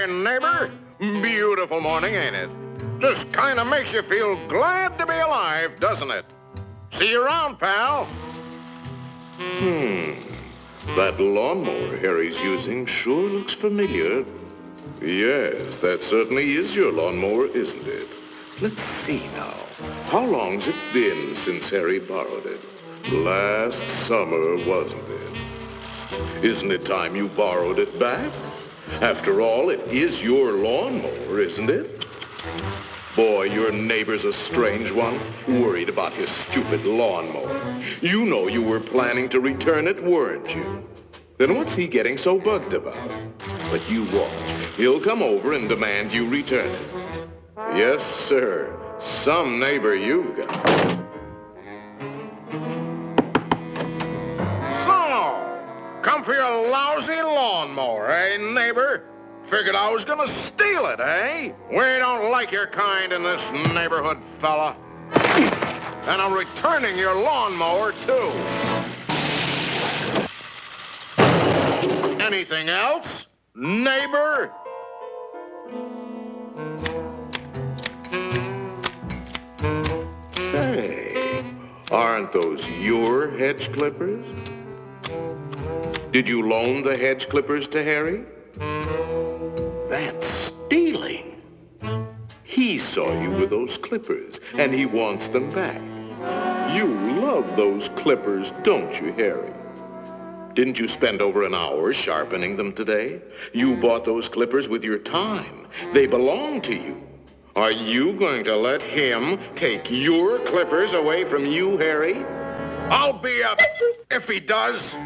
morning, neighbor. Beautiful morning, ain't it? Just kind of makes you feel glad to be alive, doesn't it? See you around, pal. That lawnmower Harry's using sure looks familiar. Yes, that certainly is your lawnmower, isn't it? Let's see now. How long's it been since Harry borrowed it? Last summer, wasn't it? Isn't it time you borrowed it back? After all, it is your lawnmower, isn't it? Boy, your neighbor's a strange one, worried about his stupid lawnmower. You know you were planning to return it, weren't you? Then what's he getting so bugged about? But you watch. He'll come over and demand you return it. Yes, sir. Some neighbor you've got. So, come for your lousy lawnmower, eh, neighbor? Figured I was gonna steal it, eh? We don't like your kind in this neighborhood, fella. And I'm returning your lawnmower, too. Anything else, neighbor? Hey, aren't those your hedge clippers? Did you loan the hedge clippers to Harry? That's stealing. He saw you with those clippers, and he wants them back. You love those clippers, don't you, Harry? Didn't you spend over an hour sharpening them today? You bought those clippers with your time. They belong to you. Are you going to let him take your clippers away from you, Harry? I'll be up if he does.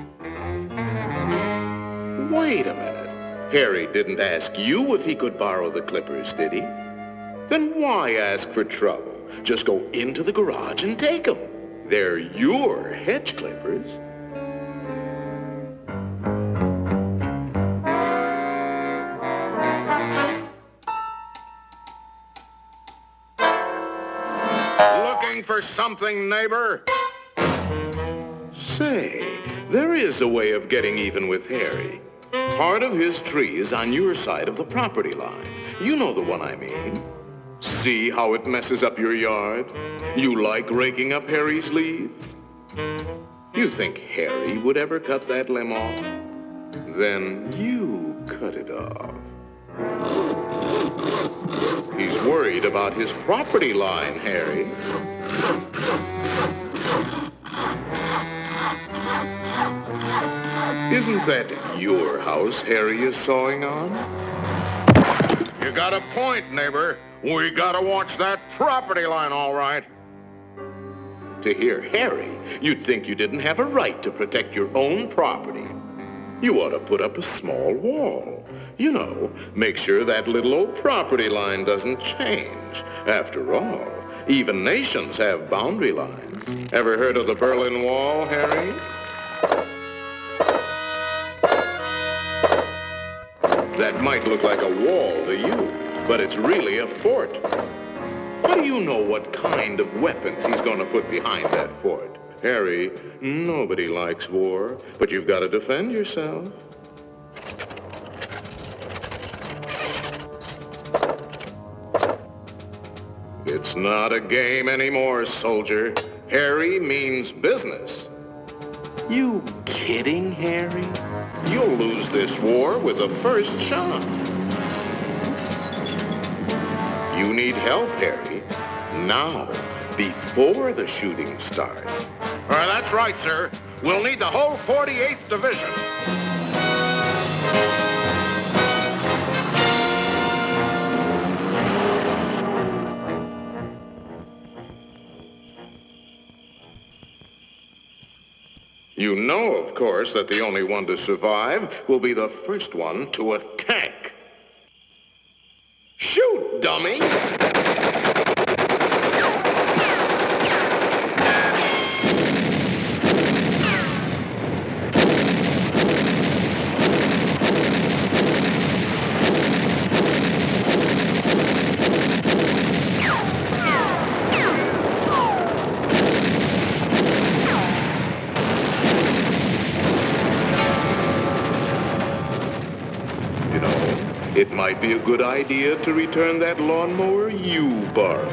Wait a minute. Harry didn't ask you if he could borrow the clippers, did he? Then why ask for trouble? Just go into the garage and take them. They're your hedge clippers. Looking for something, neighbor? Say, there is a way of getting even with Harry. Part of his tree is on your side of the property line. You know the one I mean. See how it messes up your yard? You like raking up Harry's leaves? You think Harry would ever cut that limb off? Then you cut it off. He's worried about his property line, Harry. Isn't that your house Harry is sawing on? You got a point, neighbor. We gotta watch that property line, all right. To hear Harry, you'd think you didn't have a right to protect your own property. You ought to put up a small wall. You know, make sure that little old property line doesn't change. After all, even nations have boundary lines. Ever heard of the Berlin Wall, Harry? That might look like a wall to you, but it's really a fort. How do you know what kind of weapons he's going to put behind that fort? Harry, nobody likes war, but you've got to defend yourself. It's not a game anymore, soldier. Harry means business. You kidding, Harry? You'll lose this war with the first shot. You need help, Harry. Now, before the shooting starts. That's right, sir. We'll need the whole 48th Division. You know, of course, that the only one to survive will be the first one to attack. Shoot, dummy! it might be a good idea to return that lawnmower you borrowed.